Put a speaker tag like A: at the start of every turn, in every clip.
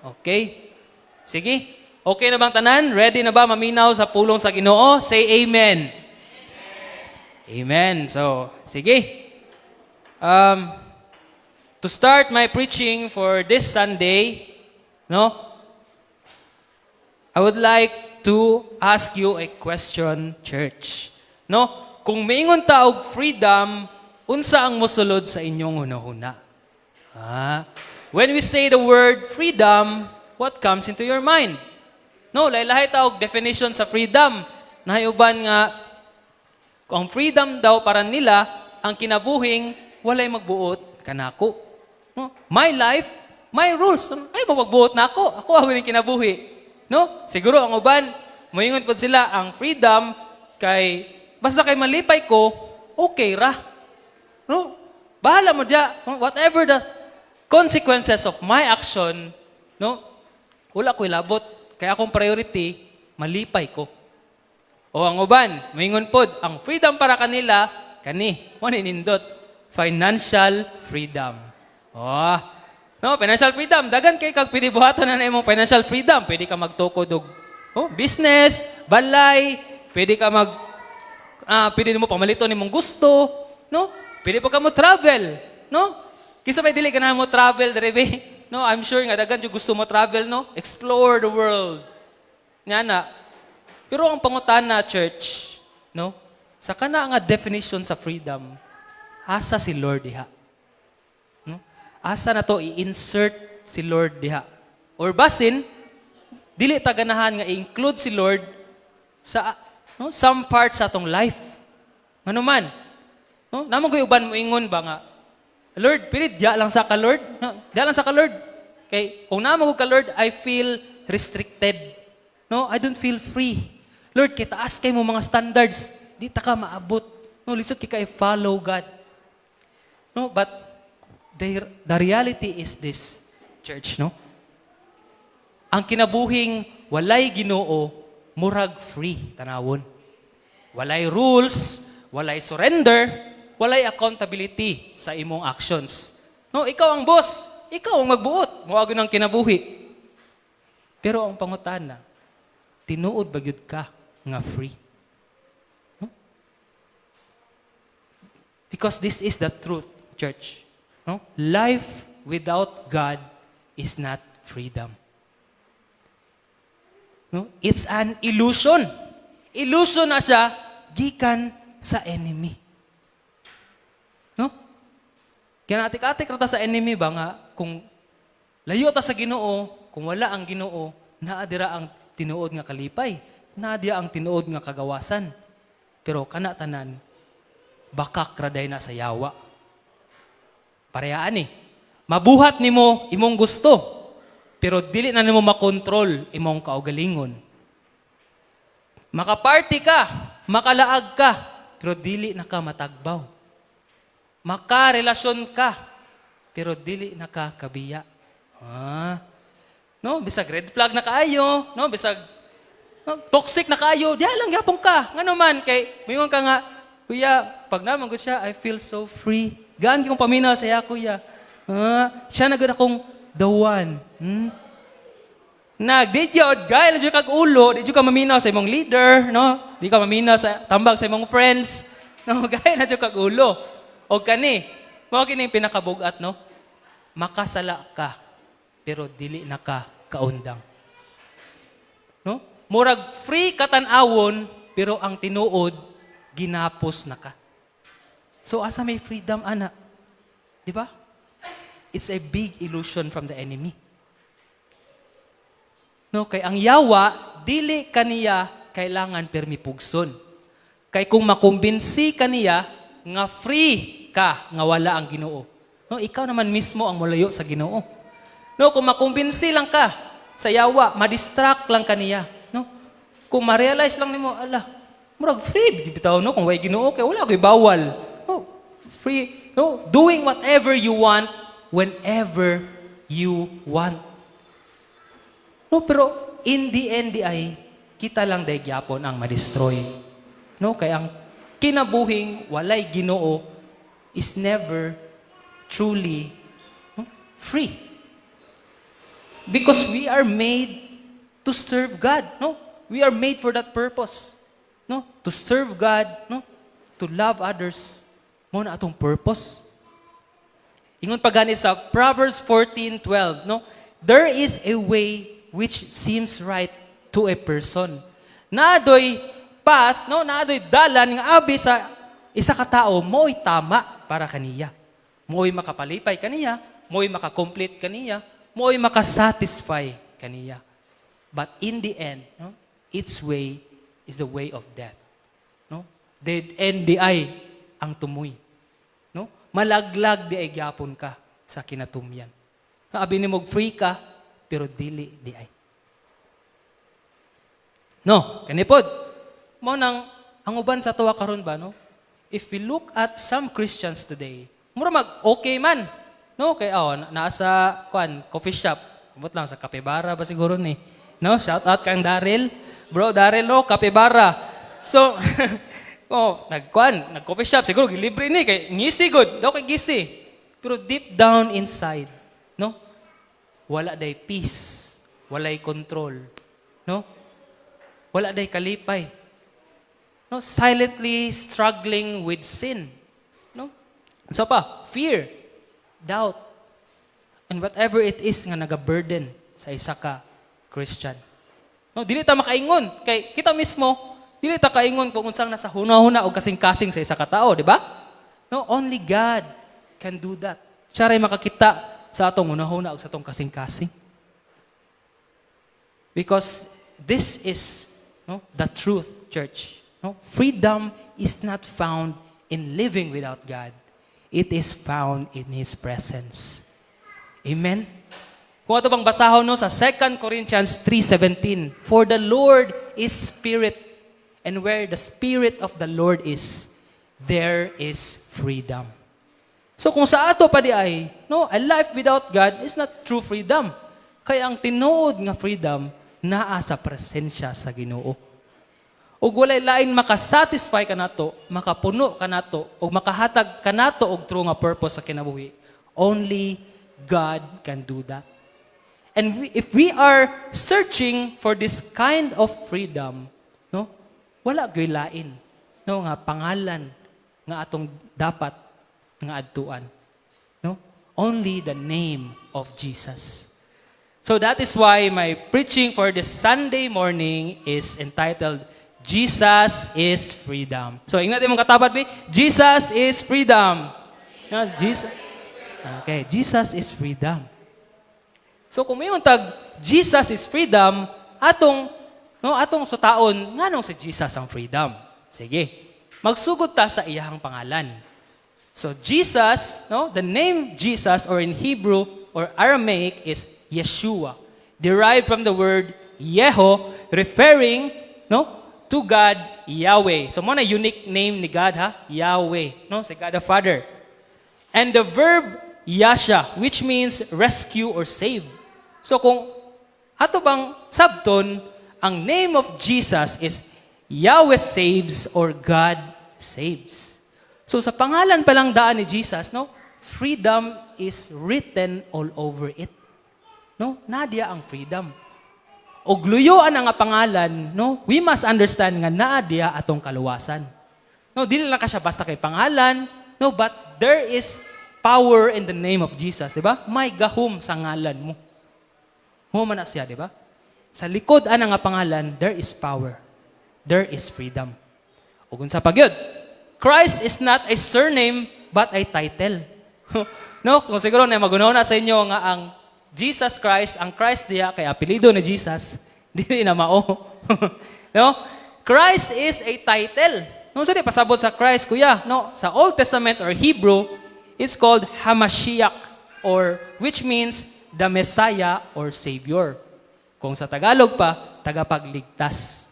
A: Okay? Sige. Okay na bang tanan? Ready na ba maminaw sa pulong sa Ginoo? Say amen. Amen. So, sige. To start my preaching for this Sunday, no? I would like to ask you a question, church. No? Kung maingon ta og freedom, unsa ang mosulod sa inyong hunahuna? When we say the word freedom, what comes into your mind? No, lahi-lahi ta og definition sa freedom. Nahayuban nga kung freedom daw para nila ang kinabuhing walay magbuot kanako. No? My life, my rules. Ay magbuot na ako. Ako ang kinabuhi. No? Siguro ang uban moingon pod sila ang freedom kay basta kay malipay ko, okay ra. No? Bahala mo dia. Whatever the consequences of my action, no? Wala ko'y labot. Kaya akong priority, malipay ko. O ang uban, moingon pod, ang freedom para kanila, maninindot, financial freedom. No, financial freedom. Dagan kay kag pwede buhaton na imong financial freedom. Pwede ka magtukod og business, balay, pwede ka pwede mo pamaliton nimong gusto, no? Pwede pa ka mo travel, no? Kisa may dili ka na mo travel dere. No, I'm sure nga dagan yung gusto mo travel, no? Explore the world. Nga na. Pero ang pangutana, church, no? Sa kana nga definition sa freedom, asa si Lord diha? No? Asa na to i-insert si Lord diha? Or basin, dili ta ganahan nga i-include si Lord sa some parts sa atong life. Ano man? No? Namang ko'y uban mo ingon ba nga, Lord, pilit, diya lang sa ka, Lord. No, diya lang sa ka, Lord. Kay, kung naman ko ka, Lord, I feel restricted. No, I don't feel free. Lord, kay taas kayo mo mga standards. Di ta ka maabot. No, lisod kay follow God. No, but the reality is this, church, no? Ang kinabuhing walay Ginoo, murag free, tanawon. Walay rules, walay surrender, walay accountability sa imong actions. No, ikaw ang boss. Ikaw ang magbuot. Muagon ang kinabuhi. Pero ang pangutana, tinuod ba gyud ka nga free? No? Because this is the truth, church. No? Life without God is not freedom. No? It's an illusion. Illusion na siya gikan sa enemy. Kinatik-atik rata sa enemy ba nga, kung layo ta sa Ginoo, kung wala ang Ginoo, naadira ang tinuod nga kalipay, naadya ang tinuod nga kagawasan. Pero kanatanan, bakak raday na sa yawa. Parehaan mabuhat nimo imong gusto, pero dili na nimo makontrol imong kaugalingon. Makaparty ka, makalaag ka, pero dili na ka matagbaw. Makarelasyon ka, pero dili nakakabiya. No, bisag red flag na kaayo, no, bisag toxic na kaayo, diya lang yapon ka. Ngano man kay moingon ka nga, kuya, pag naman ko siya, I feel so free. Gaan kong paminaw sa iya, kuya. Siya na gud akong the one. Di jud gay lang kag ulo, di jud ka maminaw sa imong leader, no? Di ka maminaw sa tambag sa imong friends. No, gay na jud kag ulo. O mao kini pinakabugat, no? Makasala ka, pero dili na ka kaundang. No? Murag free katan-awon, pero ang tinuod, ginapos na ka. So, asa may freedom, ana? Di ba? It's a big illusion from the enemy. No? Kay ang yawa, dili kaniya kailangan permipugson. Kay kung makumbinsi kaniya, nga free ka, nga wala ang Ginoo. No, ikaw naman mismo ang mulayo sa Ginoo. No, kung makumbinsi lang ka sa yawa, madistract lang kaniya, no? Kung ma-realize lang nimo, murag free bitaw, no? Kung way Ginoo kay wala koy bawal. No, free, no, doing whatever you want whenever you want. No, pero in the end ay kita lang day gyapon ang ma-destroy. No, kay ang kinabuhing walay Ginoo is never truly free. Because we are made to serve God, no? We are made for that purpose, no? To serve God, no? To love others. Mo na atong purpose. Ingon pa gani sa Proverbs 14:12, no? There is a way which seems right to a person. Naadoy path, no? Naadoy dalan nga abi sa isa ka tao mo'y tama para kaniya. Mo'y makapalipay kaniya, mo'y makakomplete kaniya, mo'y makasatisfy kaniya. But in the end, no? Its way is the way of death. No? Dead end di ay ang tumoy. No? Malaglag di ay gyapon ka sa kinatumyan. Abi ni mog free ka pero dili di ay. No, kanipod. Mo nang ang uban sa tuwa karon ba, no? If we look at some Christians today, mura mag okay man. No, kay nasa coffee shop. Kumot lang sa Capybara ba siguro ni. No, shout out kang Daryl. Bro, Daryl no, Capybara. So, nag-coffee shop siguro libre ni kay ngisi good. Daw kay gisi. Pero deep down inside, no? Wala day peace, walay control, no? Wala day kalipay. No, silently struggling with sin. No? So pa, fear, doubt, and whatever it is nga naga-burden sa isa ka Christian. No, dili ta makaingon kay kita mismo, dili ta kaingon kung unsang nasa huna-huna o kasing-kasing sa isa ka tao, di ba? No, only God can do that. Siya ray makakita sa atong huna-huna o sa atong kasing-kasing. Because this is the truth, church. No? Freedom is not found in living without God. It is found in His presence. Amen? Kung ito bang basahon no, sa 2 Corinthians 3:17, for the Lord is Spirit, and where the Spirit of the Lord is, there is freedom. So kung sa ato pa di ay, no, a life without God is not true freedom. Kaya ang tinuod nga freedom, naa sa presensya sa Ginoo. O walay lain makasatisfy ka nato, makapuno ka nato, o makahatag ka nato og true nga purpose sa kinabuhi. Only God can do that. And if we are searching for this kind of freedom, no, wala gyud lain, no, nga pangalan nga atong dapat nga adtuan. No? Only the name of Jesus. So that is why my preaching for this Sunday morning is entitled Jesus is Freedom. So ingnan mo katapat bi, Jesus is freedom. No, Jesus. Okay, Jesus is freedom. So kung mayon tag Jesus is freedom, atong sutaon nganong si Jesus ang freedom. Sige. Magsugod ta sa iyahang pangalan. So Jesus, no, the name Jesus or in Hebrew or Aramaic is Yeshua, derived from the word Yeho, referring, no, to God Yahweh. So mo na unique name ni God ha, Yahweh, no, si God the Father. And the verb Yasha, which means rescue or save. So kung ato bang sabton, ang name of Jesus is Yahweh saves or God saves. So sa pangalan pa lang daan ni Jesus, no, freedom is written all over it. No, nadia ang freedom. O gluyuan ang pangalan, no, we must understand nga nadia atong kaluwasan. No, dili lang ka siya basta kay pangalan, no, but there is power in the name of Jesus, di ba? May gahom sa ngalan mo. Human na siya, di ba? Sa likod nga pangalan, there is power. There is freedom. O kung sa pagyod, Christ is not a surname, but a title. No? Kung siguro na magunaw na sa inyo nga ang Jesus Christ, ang Christ diya, kay apelido ni Jesus, di na mao. No? Christ is a title. No, sige, pasabot sa Christ, kuya. No, sa Old Testament or Hebrew, it's called Hamashiach, or which means the Messiah or Savior. Kung sa Tagalog pa, tagapagligtas.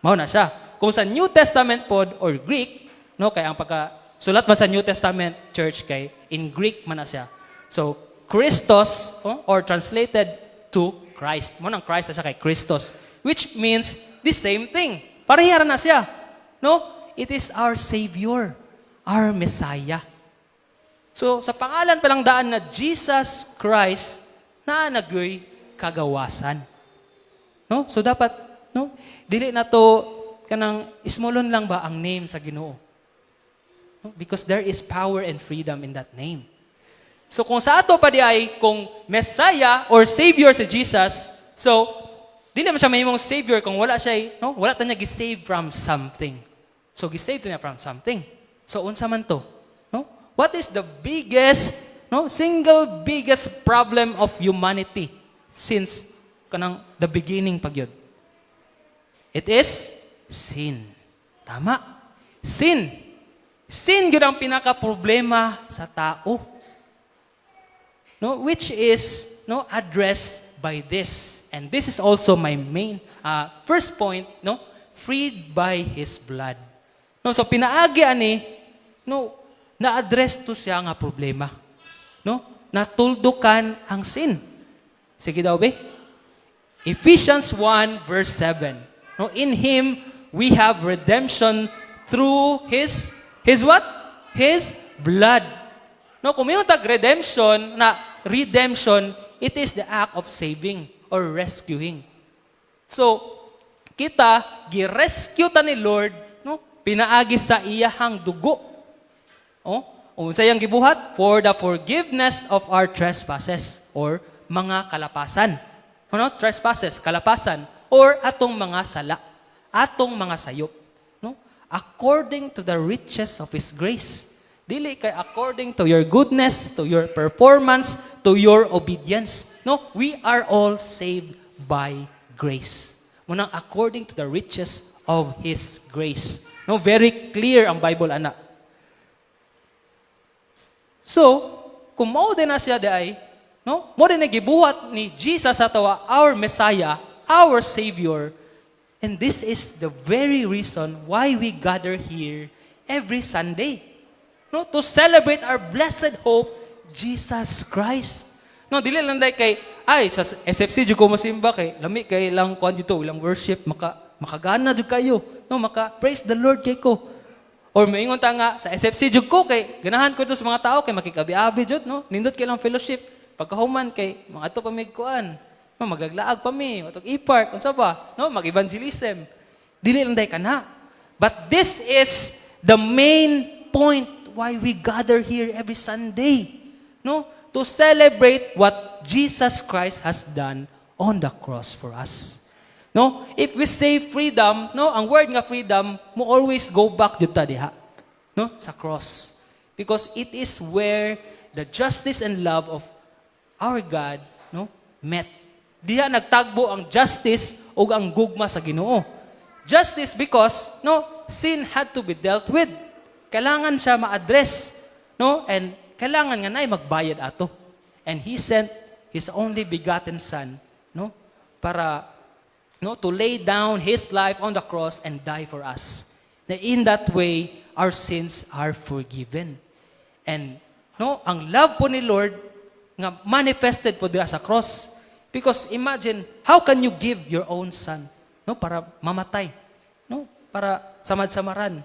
A: Mao na siya. Kung sa New Testament pod or Greek, no, kay ang pagka-sulat man sa New Testament church kay in Greek man na siya. So, Christos, or translated to Christ. Mo nang Christ na siya kay Christos, which means the same thing. Parehara na siya. No? It is our Savior, our Messiah. So, sa pangalan pa lang daan na Jesus Christ, naanagoy kagawasan. No? So dapat, no, dili na to kanang ismolon lang ba ang name sa Ginoo. No? Because there is power and freedom in that name. So kung sa ato pa di ay kung Messiah or Savior si Jesus, so di naman siya mahimong Savior kung wala siya, no? Wala ta niya gi-save from something. So gi-save niya from something. So unsa man to? No? What is the biggest, no, single biggest problem of humanity since kanang the beginning pagyud? It is sin. Tama. Sin. Sin gyud ang pinaka problema sa tao. No, which is, no, addressed by this. And this is also my main first point, no, freed by his blood. No, so pinaagi ani, no, na-address to siya nga problema. No, natuldukan ang sin. Sige daw be. Ephesians 1 verse 7. No, in him we have redemption through his what? His blood. No, kung may tag redemption, it is the act of saving or rescuing. So, kita, gi-rescue ta ni Lord, no, pinaagi sa iyahang dugo. Unsa yang gibuhat? For the forgiveness of our trespasses or mga kalapasan. Ano? Trespasses, kalapasan, or atong mga sala, atong mga sayop. No? According to the riches of His grace. Dili kay according to your goodness, to your performance, to your obedience. No, we are all saved by grace. Munang according to the riches of His grace. No, very clear ang Bible ana. So, kung mao din na siya day, no, mo din nagibuhat ni Jesus atawa our Messiah, our Savior. And this is the very reason why we gather here every Sunday. No, to celebrate our blessed hope, Jesus Christ. No, dili lang dai kay sa SFC jud ko mosimba kay lami kay lang kuan dito, ilang worship makagana jud kayo. No, praise the Lord kay ko. Or maingon ta nga sa SFC jud ko kay ganahan ko to sa mga tao kay makikabi-abi jud, no. Nindot kay lang fellowship. Pagkahuman kay mga ato pa mig kuan. No, maglaglaag pa mi, atong i-park unsa ba? No, mag-evangelism. Dili lang dai kana. But this is the main point why we gather here every Sunday, no? To celebrate what Jesus Christ has done on the cross for us. No? If we say freedom, no, ang word nga freedom, mo always go back dito diha, no? Sa cross. Because it is where the justice and love of our God, no, met. Diha nagtagbo ang justice ug ang gugma sa Ginoo. Justice because, no, sin had to be dealt with. Kailangan siya ma-address, no? And kailangan nga na magbayad ato. And He sent His only begotten Son, no? Para, no, to lay down His life on the cross and die for us. Na in that way, our sins are forgiven. And, no, ang love po ni Lord nga manifested po dira sa cross. Because imagine, how can you give your own son, no, para mamatay, no? Para samad-samaran,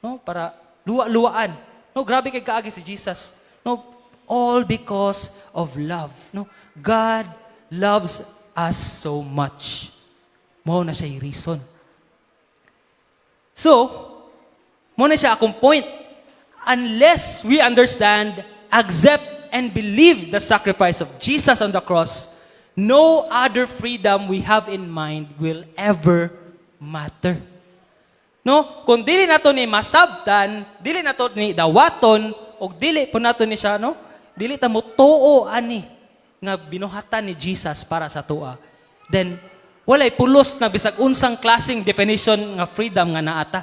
A: no? Para luwa-luwaan. No, grabe kay kaagi si Jesus. No, all because of love. No, God loves us so much. Mao na siya reason. So, mao na siya akong point. Unless we understand, accept, and believe the sacrifice of Jesus on the cross, no other freedom we have in mind will ever matter. No, kung dili nato ni masabtan, dili nato ni dawaton, o dili po nato ni siya, no, dili ta mo tuo ani nga binuhatan ni Jesus para sa tua, then walay pulos na bisag unsang klaseng definition nga freedom nga naata.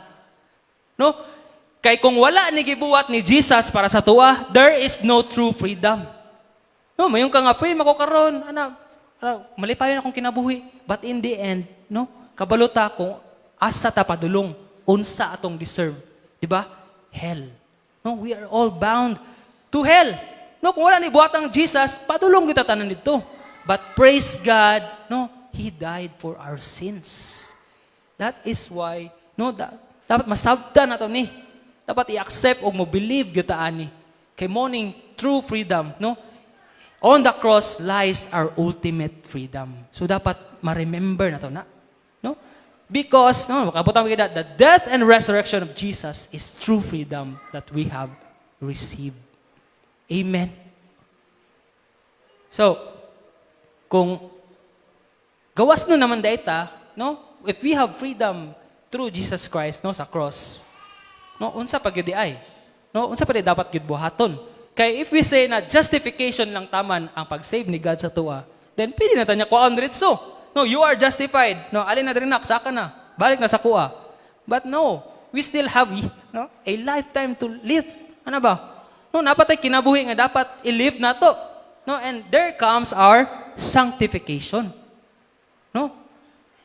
A: No, kay kung wala ni gibuhat ni Jesus para sa tua, there is no true freedom. No, mayong ka nga free mako karon, malipayon akong kinabuhi, but in the end, no, kabalota kung asa ta padulong, unsa atong deserve, di ba? Hell. No, we are all bound to hell. No, kung wala ni buhatang Jesus, padulong kita tanan dito. But praise God, no, He died for our sins. That is why, no, dapat masabtan nato ni. Dapat i-accept o mo believe kita ani. Kay morning true freedom, no? On the cross lies our ultimate freedom. So dapat ma-remember na to na. No? Because, no, makabutang kita, the death and resurrection of Jesus is true freedom that we have received. Amen. So, kung gawas no naman data, no? If we have freedom through Jesus Christ, no, sa cross, no, unsa pa gyud ay? No, unsa pa di dapat gyud buhaton? Kay if we say na justification lang taman ang pag-save ni God sa tuwa, then pwede na tanya kuan diretso. No, you are justified. No, alin na diri nak saka na. Balik na sa kuha. But no, we still have, no, a lifetime to live. Ano ba? No, napatay kinabuhi nga dapat i-live na to. No, and there comes our sanctification. No?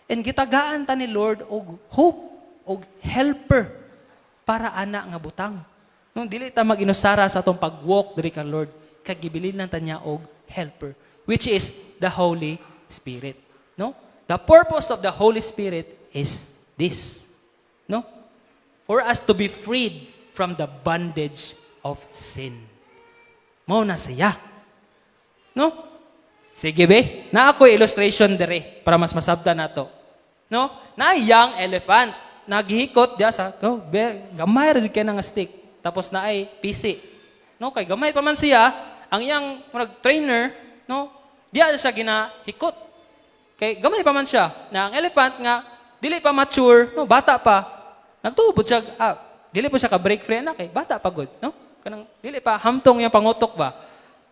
A: And gitagaan ta ni Lord og hope, og helper para ana nga butang. No, dili ta mag-inusara sa atong pag-walk diri kang Lord, kay gibilin lang ta niya og helper, which is the Holy Spirit. No? The purpose of the Holy Spirit is this. No? For us to be freed from the bondage of sin. Mao na siya. No? Sige be, na ako illustration dire para mas masabtan nato. No? Na young elephant naghihikot dia sa gamay ra kay nga stick. Tapos na ay PC. No, kay gamay pa man siya, ang iyang trainer, no, diya siya ginahikot. Kay gamay pa man siya. Na ang elephant nga dili pa mature, no, bata pa. Nagtubo siya, dili pa siya ka break free na kay bata pa good, no? Kanang dili pa hamtong yang pangutok ba.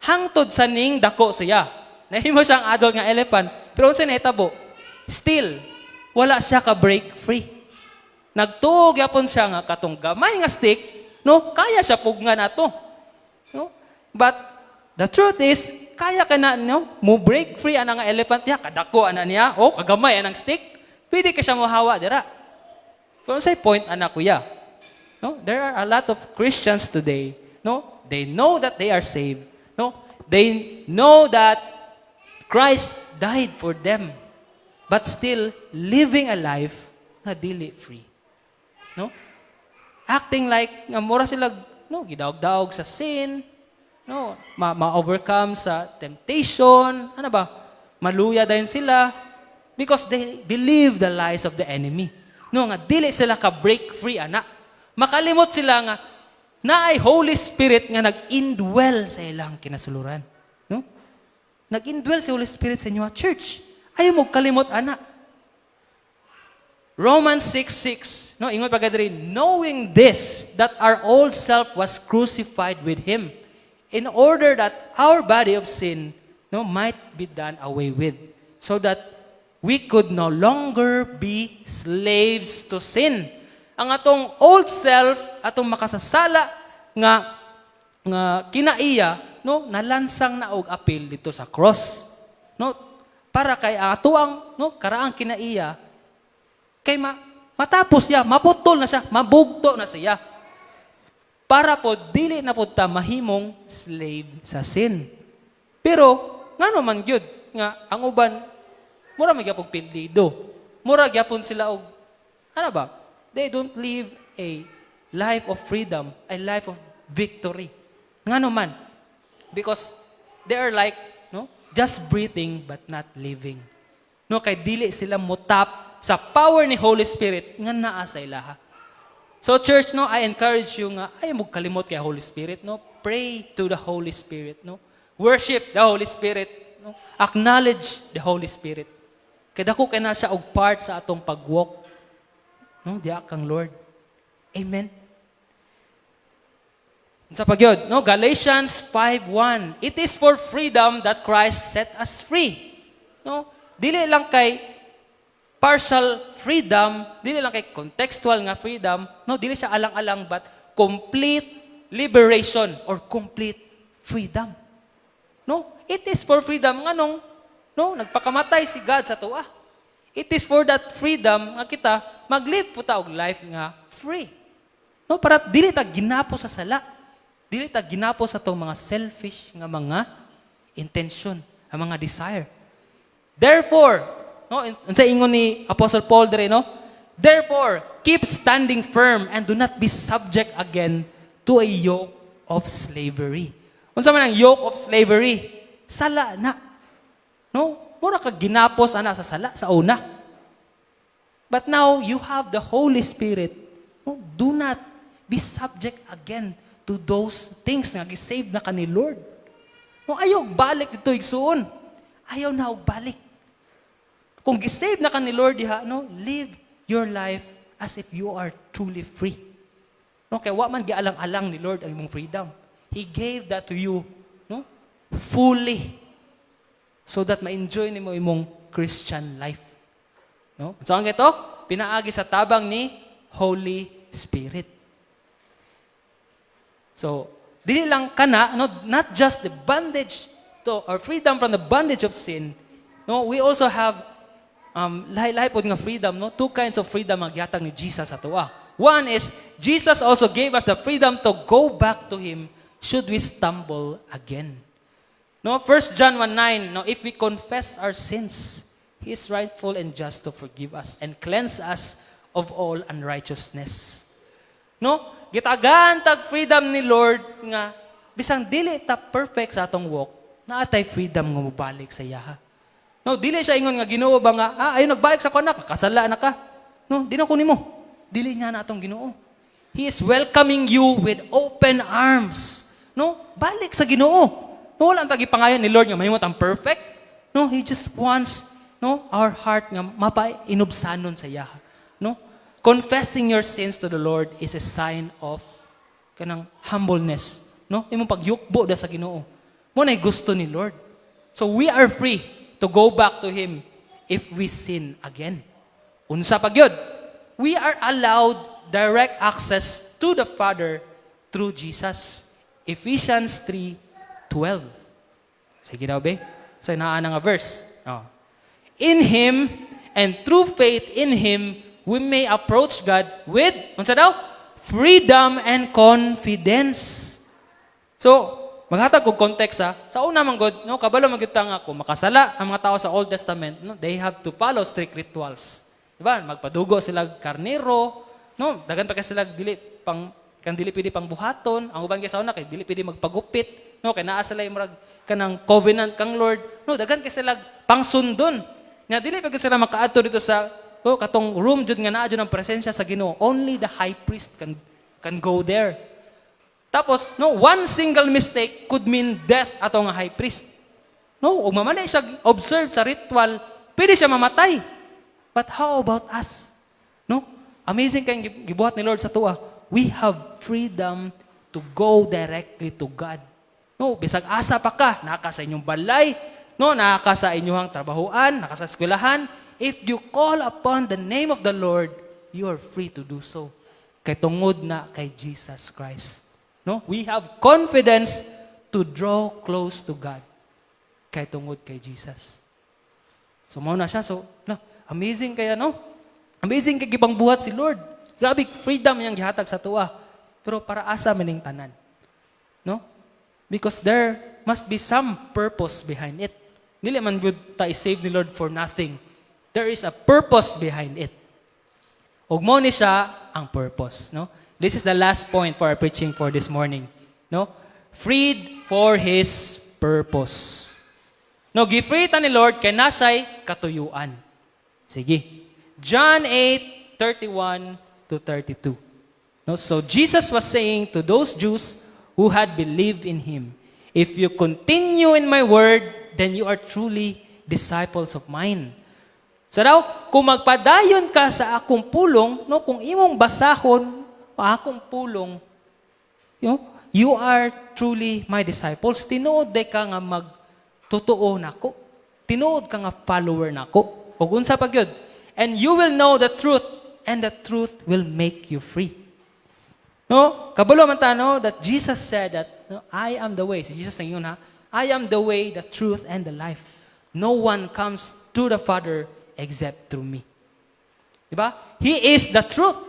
A: Hangtod sa ning dako siya. Nahimo siyang adult nga elephant, pero unsa nahitabo? Still wala siya ka break free. Nagtuog yapon siya nga katong gamay nga stick, no, kaya siya pugnan ato. No? But the truth is, kaya ka na, no, mo break free ana nga elephant niya, kadako ana niya, o kagamay anang stick, pwede ka siya mohawa dira. Kung say point ana kuya. No, there are a lot of Christians today, no, they know that they are saved. No, they know that Christ died for them, but still living a life na dili free. No? Acting like nga mura sila, no, gidaog-daog sa sin, no, ma-overcome sa temptation, ano ba? Maluya din sila because they believe the lies of the enemy. No, nga dili sila ka break free ana. Makalimot sila nga na ay Holy Spirit nga nag-indwell sa ilang kinasuluran. No? Nag-indwell si Holy Spirit sa inyo at church. Ayaw mo kalimot ana. Romans 6:6, no, ingon pagkadiri, knowing this, that our old self was crucified with Him, in order that our body of sin, no, might be done away with, so that we could no longer be slaves to sin. Ang atong old self, atong makasasala nga kinaiya, no, nalansang na og apil dito sa cross. No, para kay ato ang, no, karaang kinaiya, kay matapos siya, maputol na siya, mabugto na siya. Para po, dili na po ta mahimong slave sa sin. Pero, nga naman yun, nga, ang uban, mura magyapog pildido. Mura gyapon sila og, ano ba? They don't live a life of freedom, a life of victory. Nga naman. Because they are like, no, just breathing but not living. No, kay dili sila mutap sa power ni Holy Spirit nga naa sa ilaha. So church, no, I encourage you nga ay mo kalimot kay Holy Spirit, no. Pray to the Holy Spirit, no. Worship the Holy Spirit, no. Acknowledge the Holy Spirit. Kay dako kay na siya og part sa atong pagwalk, no, diha kang Lord. Amen. Sa pagyod, no, Galatians 5:1. It is for freedom that Christ set us free. No, dili lang kay partial freedom, dili lang kay contextual nga freedom, no, dili siya alang-alang, but complete liberation or complete freedom. No, it is for freedom nganong, no, nagpakamatay si God sa tuwa. It is for that freedom nga kita maglive po ta og life nga free. No, para dili ta ginapo sa sala. Dili ta ginapo sa tong mga selfish nga mga intention, ang mga desire. Therefore, no, unsa ingon ni Apostle Paul dire, no? Therefore, keep standing firm and do not be subject again to a yoke of slavery. Unsa man ang yoke of slavery? sala na. No? Mura ka ginapos ana sa sala sa una. But now you have the Holy Spirit. No? Do not be subject again to those things nga gisave na ka ni Lord. No, ayaw balik dito igsuon. Ayaw na og balik. Kung gisave na ka ni Lord diha, no, live your life as if you are truly free. No, kaya wa man gialang-alang ni Lord ang imong freedom. He gave that to you, no, fully, so that ma-enjoy nimo imong Christian life. No? So ang ito, pinaagi sa tabang ni Holy Spirit. So, dili lang kana, no, not just the bondage to or freedom from the bondage of sin. No, we also have lahi-lahi po nga freedom, no? Two kinds of freedom ang gihatag ni Jesus ato. One is Jesus also gave us the freedom to go back to him should we stumble again. No, 1 John 1:9, no, if we confess our sins, he is rightful and just to forgive us and cleanse us of all unrighteousness. No, gitagan tag freedom ni Lord nga bisang dili ta perfect sa atong walk, naatay freedom nga mobalik sa iya. No, dili siya ingon nga Ginoo ba nga, ayo nagbalik sa kana, kasala na ka. No, di na ko nimo. Dili niya na atong Ginoo. He is welcoming you with open arms. No, balik sa Ginoo. No, wala ang tagipangayon ni Lord nga mahimot ang perfect. No, he just wants, no, our heart nga mapa-inubsanon sa iya. No? Confessing your sins to the Lord is a sign of kanang humbleness. No? Imong pagyukbo da sa Ginoo. Mo na gusto ni Lord. So we are free to go back to him if we sin again. Unsa pa gyud? We are allowed direct access to the Father through Jesus. Ephesians 3:12. Sige daw be. So naa nga verse. In him and through faith in him we may approach God with unsa daw? Freedom and confidence. So, maghatag og context sa una man god, no, kabalo man gyud ta nga kung makasala ang mga tao sa Old Testament, no, they have to follow strict rituals. Diba? Magpadugo sila karnero, no, dagan pa kay sila dili pwede pang buhaton, ang uban kay sa una kay dili pwede magpagupit, no, kay naa sila murag kanang covenant kang Lord, no, dagan kay sila pangsundon. Nga dili pa sila makaadto dito sa katong room jud nga naa jud ang presensya sa Ginoo. Only the high priest can go there. Tapos, no, one single mistake could mean death ato nga high priest. No, ug mamanay siya observe sa ritual, pwede siya mamatay. But how about us? No? Amazing kay gibuhat ni Lord sa tuwa. We have freedom to go directly to God. No, bisag asa pa ka, naka sa inyong balay, no, naka sa inyong trabahoan, naka sa eskwelahan, if you call upon the name of the Lord, you are free to do so. Kay tungod na kay Jesus Christ. No? We have confidence to draw close to God. Kay tungod kay Jesus. So, mao na siya. So, no, amazing kaya, no? Amazing kay gibang buhat si Lord. Grabe freedom yang gihatag sa tuwa. Pero para asa maning tanan. No? Because there must be some purpose behind it. Dili man gyud ta i-save ni Lord for nothing. There is a purpose behind it. Ug mao ni siya ang purpose, no? This is the last point for our preaching for this morning, no? Freed for his purpose. No, gifree ta ni Lord kay nasay katuyuan. Sige. John 8:31 to 32. No, so Jesus was saying to those Jews who had believed in him, if you continue in my word, then you are truly disciples of mine. So daw, kung magpadayon ka sa akong pulong, no, kung imong basahon akong pulong, you are truly my disciples. Tinuod ka nga magtotoo nako. Tinuod ka nga follower nako. Ug unsa pa gyud? And you will know the truth, and the truth will make you free. No? Kabalo man ta, no, that Jesus said that, no, I am the way. Si Jesus nang yun, I am the way, the truth, and the life. No one comes to the Father except through me. Diba? He is the truth.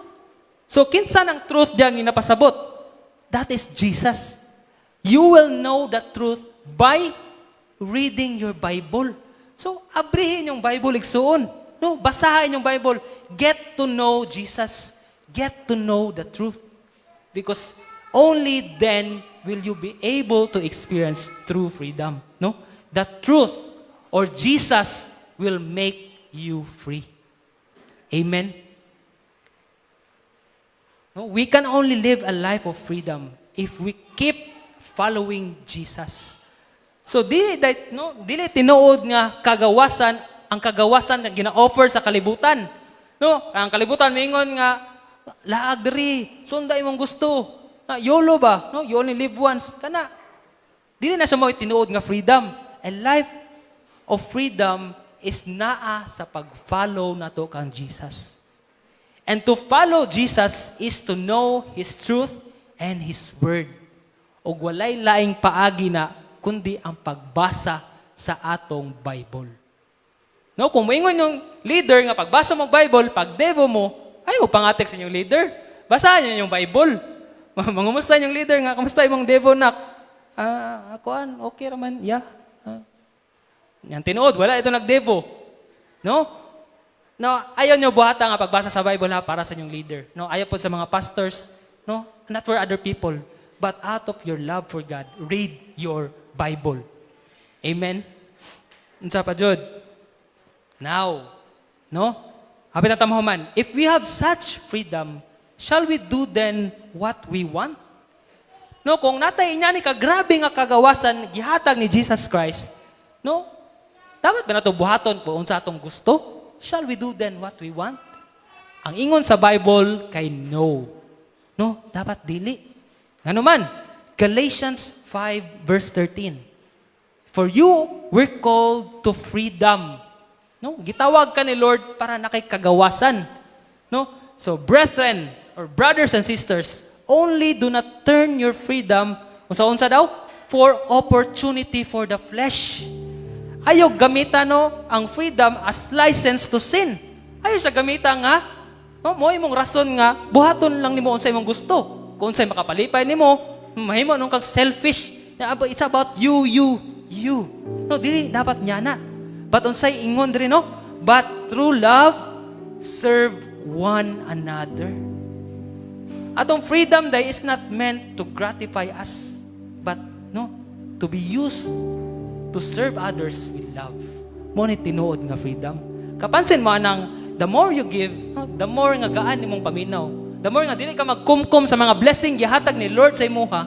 A: So, kinsa ng truth diyang ginapasabot? That is Jesus. You will know the truth by reading your Bible. So, abrihin yung Bible igsuon. No, basahin yung Bible. Get to know Jesus. Get to know the truth. Because only then will you be able to experience true freedom. No? the truth, or Jesus will make you free. Amen? No, we can only live a life of freedom if we keep following Jesus. So dili tinuod nga kagawasan, ang kagawasan na gina-offer sa kalibutan. No, ang kalibutan mingon nga laag diri, sunda imong gusto. YOLO ba? No, you only live once. Kana dili na sa mo tinuod nga freedom. A life of freedom is naa sa pag-follow nato kang Jesus. And to follow Jesus is to know His truth and His word. O walay laing paagi na kundi ang pagbasa sa atong Bible. No, kung moingon yung leader nga pagbasa mo Bible, pag devo mo, ayaw pangatek sa inyong leader. Basahan niyo yung Bible. Mangumusta yung leader nga, kamusta imong devo nak? Akoan, okay raman, yeah. Yan tinuod, wala ito nagdevo. No? No, ayaw nyo buhata nga pagbasa sa Bible ha, para sa inyong leader. No, ayaw po sa mga pastors, no, not for other people, but out of your love for God, read your Bible. Amen? Unsa pa jud? Now, no? Hapit na tamahuman. If we have such freedom, shall we do then what we want? No, kung natay inya ni kagrabe nga kagawasan gihatag ni Jesus Christ, no? Dapat ba nato buhaton po unsa atong gusto? Shall we do then what we want? Ang ingon sa Bible kay no. No, dapat dili. Ngano man? Galatians 5 verse 13. For you were called to freedom. No, gitawag ka ni Lord para na kay kagawasan. No? So brethren or brothers and sisters, only do not turn your freedom unsa daw for opportunity for the flesh. Ayaw gamitan no ang freedom as license to sin. Ayaw siya gamitan nga no mo imong rason nga buhaton lang nimo unsa imong gusto. Kung unsay makapalipay nimo, mahimo nung kag selfish. It's about you. No, dili dapat niya na. But unsay ingon diri no? But through love serve one another. Atong freedom day is not meant to gratify us, but no, to be used to serve others with love. Mo ni tinuod nga freedom. Kapansin mo anang the more you give, no, the more nga gaan imong paminaw. The more nga dili ka magkumkum sa mga blessing gihatag ni Lord sa imuha,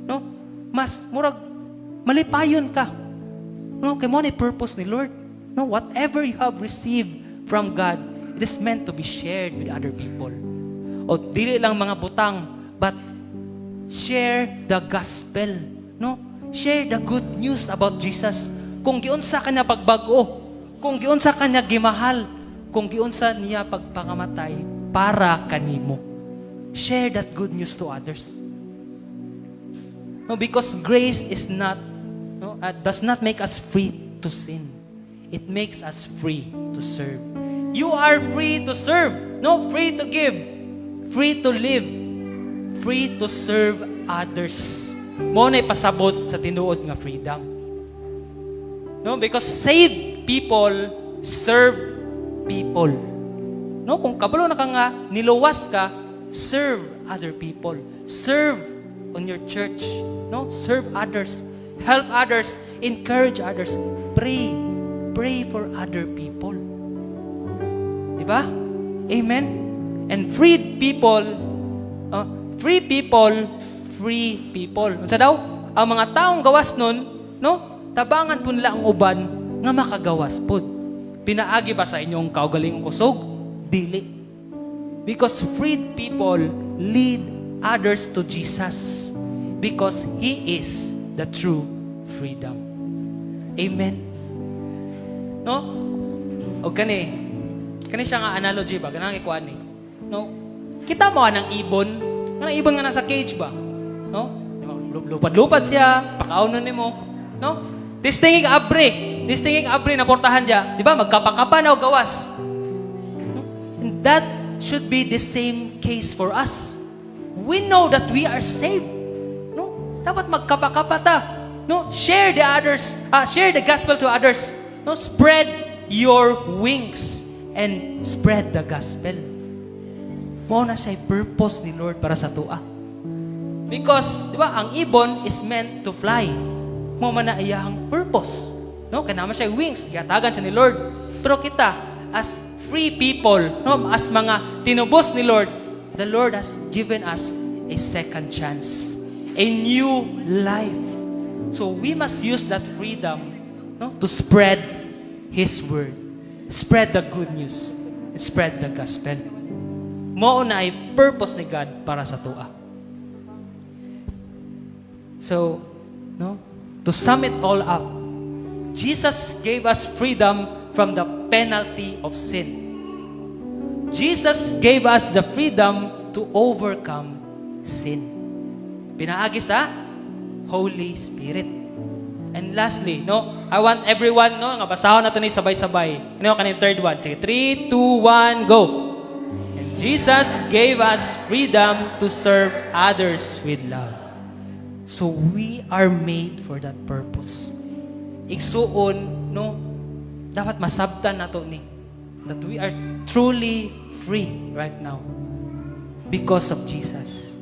A: no? Mas murag malipayon ka. No, kay mo ni purpose ni Lord. No, whatever you have received from God, it is meant to be shared with other people. O dili lang mga butang, but share the gospel. No? Share the good news about Jesus. Kung giunsa kanya pagbago, kung giunsa kanya gimahal, kung giunsa niya pagpangamatay para kanimo. Share that good news to others. No, because grace is not does not make us free to sin. It makes us free to serve. You are free to serve. No, free to give. Free to live. Free to serve others. Mo na pasabot sa tinuod nga freedom. No, because saved people serve people. No, kung kabalo na ka nga, niluwas ka, serve other people. Serve on your church. No, serve others. Help others. Encourage others. Pray. Pray for other people. Diba? Amen? And free people. Free people. Unsa daw? Ang mga taong gawas nun, no? Tabangan po nila ang uban nga makagawas po. Pinaagi ba sa inyong kaugalingong kusog? Dili. Because freed people lead others to Jesus. Because He is the true freedom. Amen? No? O kani siya nga analogy ba? Ganang ikuan ni. No? Kita mo anang ibon. Anang ibon nga nasa cage ba? No? Lupad-lupad siya. Pakaunon ni mo. No? Distingig abri na portahan dia. Di ba? Magkapakapa na o gawas. No? And that should be the same case for us. We know that we are saved. No? Dapat magkapakapa ta. No? Share the gospel to others. No, spread your wings and spread the gospel. Mo na siya purpose ni Lord para sa tua. Because, di ba, ang ibon is meant to fly. Mo man na iyang purpose. No, kanama siya wings, gatagan siya ni Lord. Pero kita, as free people, no, as mga tinubos ni Lord, the Lord has given us a second chance, a new life. So we must use that freedom, no, to spread His word, spread the good news, and spread the gospel. Mao na ay purpose ni God para sa tua. So, no, to sum it all up, Jesus gave us freedom from the penalty of sin. Jesus gave us the freedom to overcome sin. Pinaagi sa Holy Spirit. And lastly, no, I want everyone, no, nga basahon nato ni sabay-sabay. Ano kaning third one? Sige, 3, 2, 1, go. And Jesus gave us freedom to serve others with love. So we are made for that purpose. Igsuon, no, dapat masabtan nato ni that we are truly free right now because of Jesus.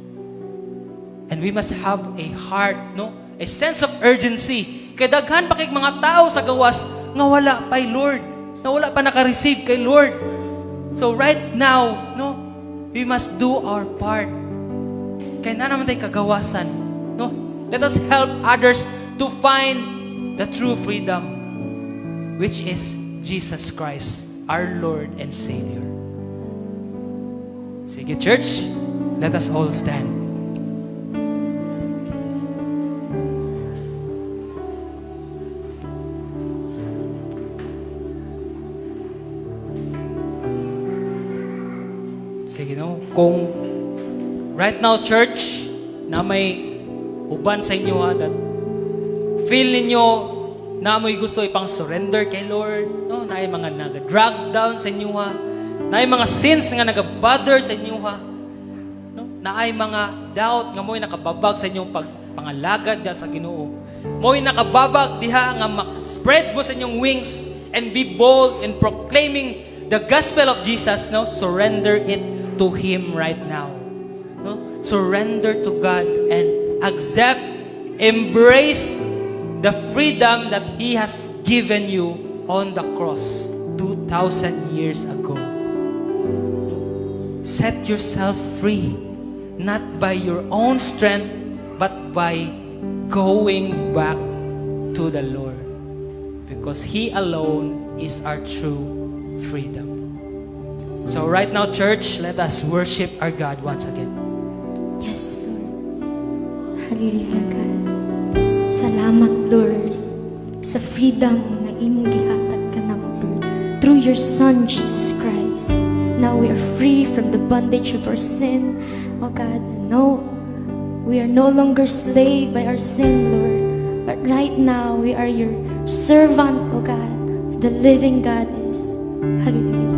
A: And we must have a heart, no, a sense of urgency. Kay daghan pa kay mga tao sa gawas nga wala pa Lord, na wala pa naka-receive kay Lord. So right now, no, we must do our part. Kay na naman tayo kagawasan, no? Let us help others to find the true freedom, which is Jesus Christ, our Lord and Savior. Sige, church, let us all stand. Sige, no? Kung right now, church, na may uban sa inyo that feel ninyo na mo'y gusto ipang surrender kay Lord, no? Na ay mga nag-drag down sa inyo ha, na ay mga sins nga nag-bother sa inyo ha, no? Na ay mga doubt nga mo'y nakababag sa inyong pangalagad sa Ginoo, mo'y nakababag diha nga spread mo sa inyong wings and be bold in proclaiming the gospel of Jesus, no? Surrender it to Him right now, no? Surrender to God and accept, embrace the freedom that He has given you on the cross 2,000 years ago. Set yourself free, not by your own strength, but by going back to the Lord. Because He alone is our true freedom. So right now, church, let us worship our God once again.
B: Yes, Lord. Hallelujah, God. Salamat, Lord, sa freedom na imong gihatag kanamo, Lord, through your Son, Jesus Christ. Now we are free from the bondage of our sin, oh God. No, we are no longer slave by our sin, Lord, but right now we are your servant, oh God. The living God is. Hallelujah.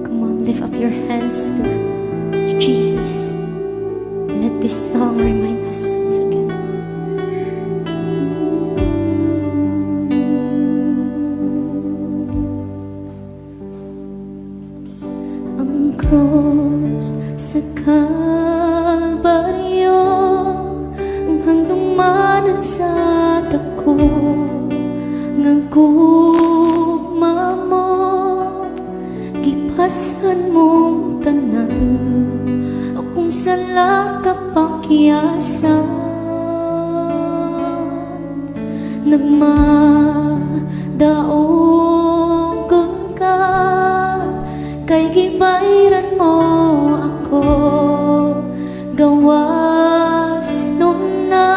B: Come on, lift up your hands to Jesus. Let this song remind us once again. Ang cross sa Kalbaryo, ang handong manan sa dako, ng gugma mo, gipasan mong tanan, kung sala ka pakyasan, nagmadaogon ka, kay gibayran mo ako, gawas nung na,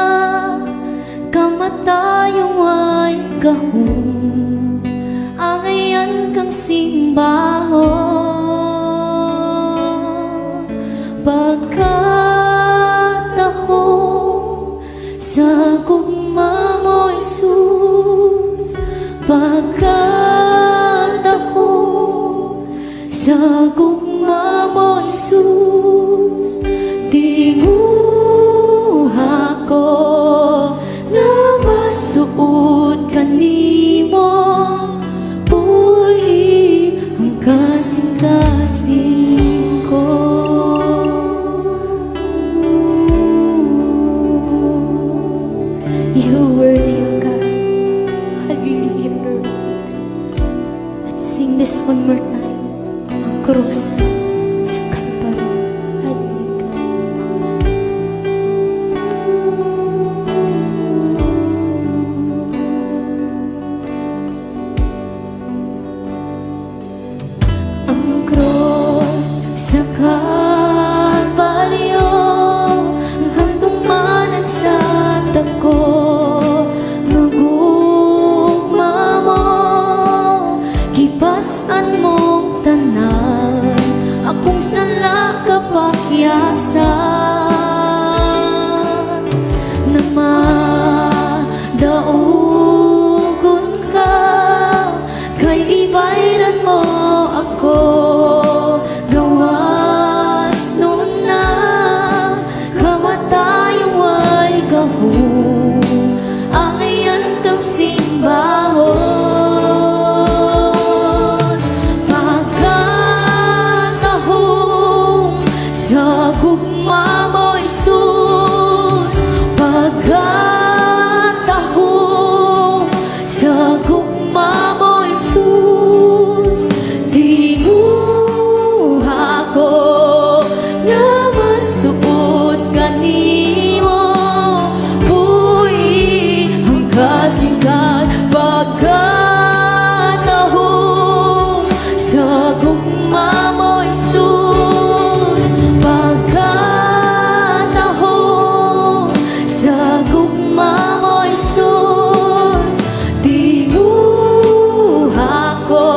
B: kamatayong ay gahong, angayan kang simbahon. Pagkatahong sa gugma mo, Jesus. Pagkatahong sa gugma mo, Jesus. Dinguha ko na masuot kanimo, puli ang kasing-kasing ko. krus sa Kalbaryo. Halika. Ang krus sa Kalbaryo, ang handong manan sa dako, magugma mo, kipasan mong tanan, akong sala kapakyasan, na madaugon ka, kay ibayran mo ako, gawas nun na, kamatayo ay gahong, ang iyan kang simbahon. Pagkatahong sa gugma mo, Isus, pagkatahong sa gugma mo, Isus, tinguha ko nga masuot kanimo, buhi ang kasingkat. Pagkatahong sa gugma mo, Isus, pagkatahong sa gugma mo, Isus, tinguha ko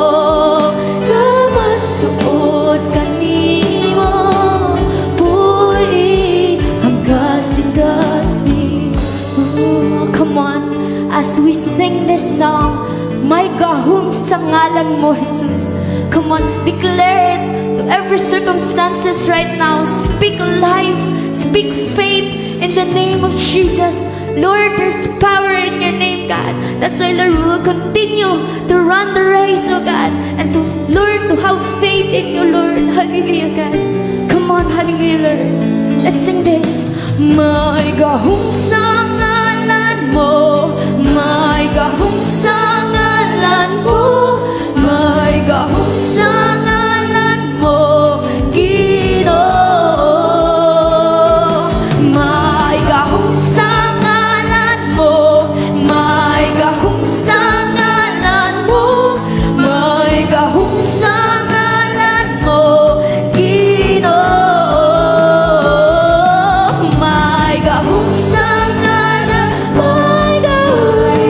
B: nga masuot kanimo, buhi ang kasing-kasing. Oh, come on, as we sing this song, my gahom sa ngalan mo, Jesus. Come on, declare it to every circumstances right now. Speak life, speak faith in the name of Jesus. Lord, there's power in your name, God. That's why, Lord, we will continue to run the race, oh God, and to, Lord, to have faith in you, Lord. Hallelujah, God. Come on, hallelujah, Lord. Let's sing this. May gahom sa ngalan mo, may gahom sa ngalan mo, may gahom sa ngalan mo, Ginoo. May gahom sa ngalan mo, may gahom sa ngalan mo, may gahom sa ngalan mo, Ginoo. May gahom sa ngalan, may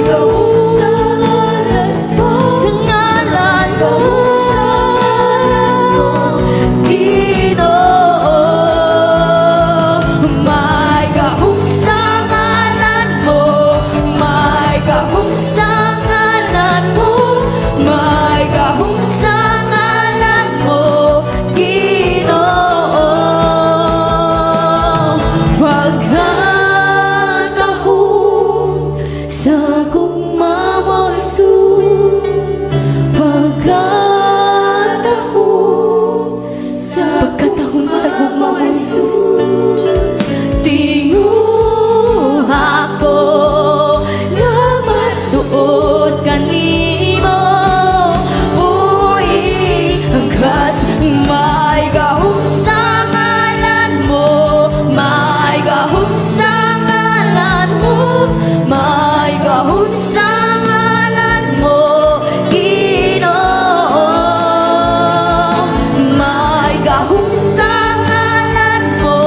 B: gahom sa ngalan mo, sa ngalan mo, Ginoo. May gahom sa ngalan mo, may gahom sa ngalan mo, may gahom sa ngalan mo, Ginoo. Pagkatahong sa gugma mo, Jesus, pagkatahong sa gugma mo, Jesus, tinguha ko nga masuot kanimo, buhi ang kas. May gahom sa ngalan mo, may gahom sa ngalan mo, may gahom sa ngalan mo, Ginoo. May gahom sa ngalan mo,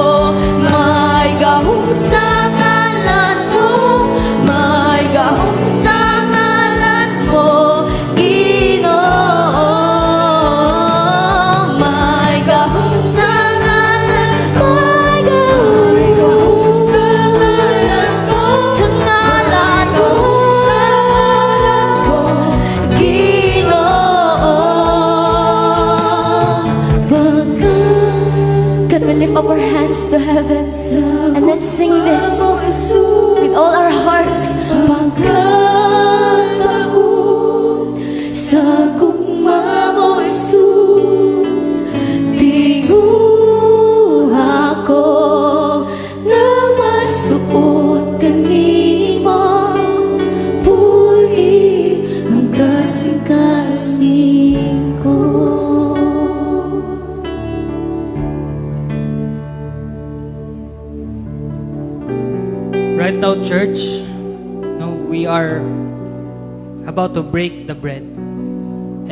B: may gahom sa ngalan mo, may gahom sa ngalan mo, Ginoo. May gahom sa ngalan, may gahom sa ngalan mo, sa ngalan mo, sa ngalan mo, Ginoo. Can we lift up our hands to heaven and let's sing this with all our hearts? Pagkatahong sa gugma mo, Jesus, tinguha ko nga masuot kanimo, buhi ang kasing-kasing ko.
A: church, no, we are about to break the bread.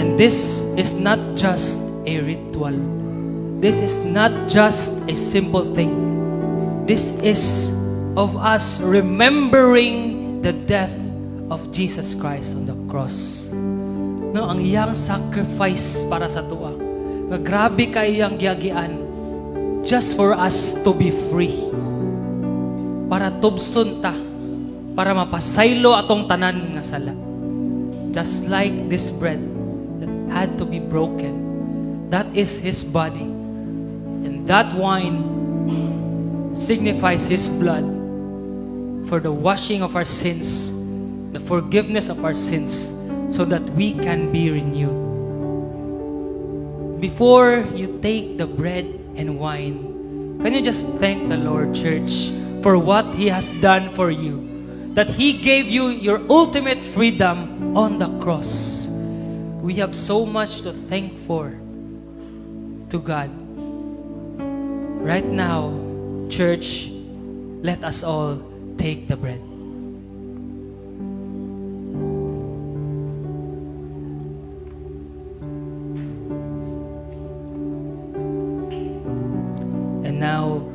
A: And this is not just a ritual. This is not just a simple thing. This is of us remembering the death of Jesus Christ on the cross. No, ang iyang sacrifice para sa tuwa. Nga grabe ka iyang giagian just for us to be free. Para tubson ta, para mapasaylo atong tanan nga sala. Just like this bread that had to be broken. That is His body. And that wine signifies His blood for the washing of our sins, the forgiveness of our sins, so that we can be renewed. Before you take the bread and wine, can you just thank the Lord, church, for what He has done for you? That He gave you your ultimate freedom on the cross. We have so much to thank for to God. Right now, church, let us all take the bread. And now,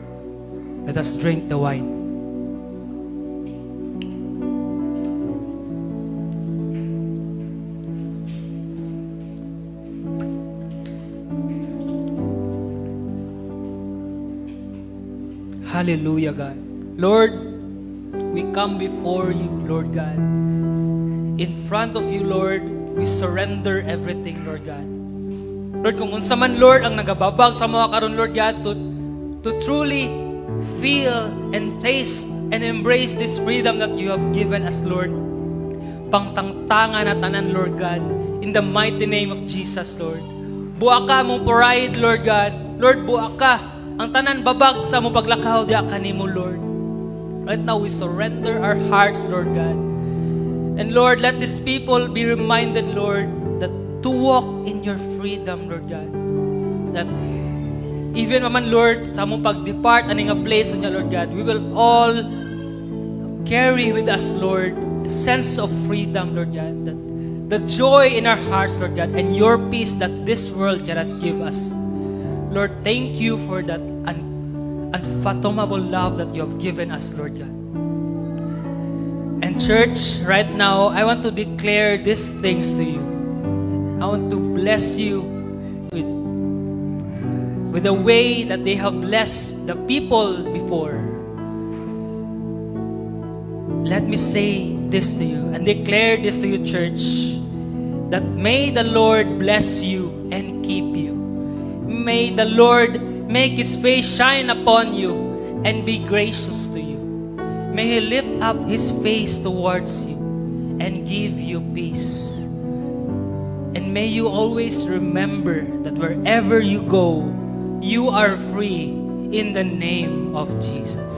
A: let us drink the wine. Hallelujah, God. Lord, we come before you, Lord God. In front of you, Lord, we surrender everything, Lord God. Lord, kung unsa man, Lord, ang nagababag sa mga karon, Lord God, to truly feel and taste and embrace this freedom that you have given us, Lord. Pangtangtangan at tanan, Lord God, in the mighty name of Jesus, Lord. Buwa ka mong pride, Lord God. Lord, buwa ka ang tanan babag sa mong paglakaw diya kanimo, Lord. Right now, we surrender our hearts, Lord God. And Lord, let these people be reminded, Lord, that to walk in your freedom, Lord God. That even man, Lord, sa mong pag-depart, aning a place niya, Lord God, we will all carry with us, Lord, the sense of freedom, Lord God. That the joy in our hearts, Lord God, and your peace that this world cannot give us. Lord, thank you for that unfathomable love that you have given us, Lord God. And church, right now, I want to declare these things to you. I want to bless you with the way that they have blessed the people before. Let me say this to you and declare this to you, church, that may the Lord bless you and keep you. May the Lord make His face shine upon you and be gracious to you. May He lift up His face towards you and give you peace. And may you always remember that wherever you go, you are free in the name of Jesus.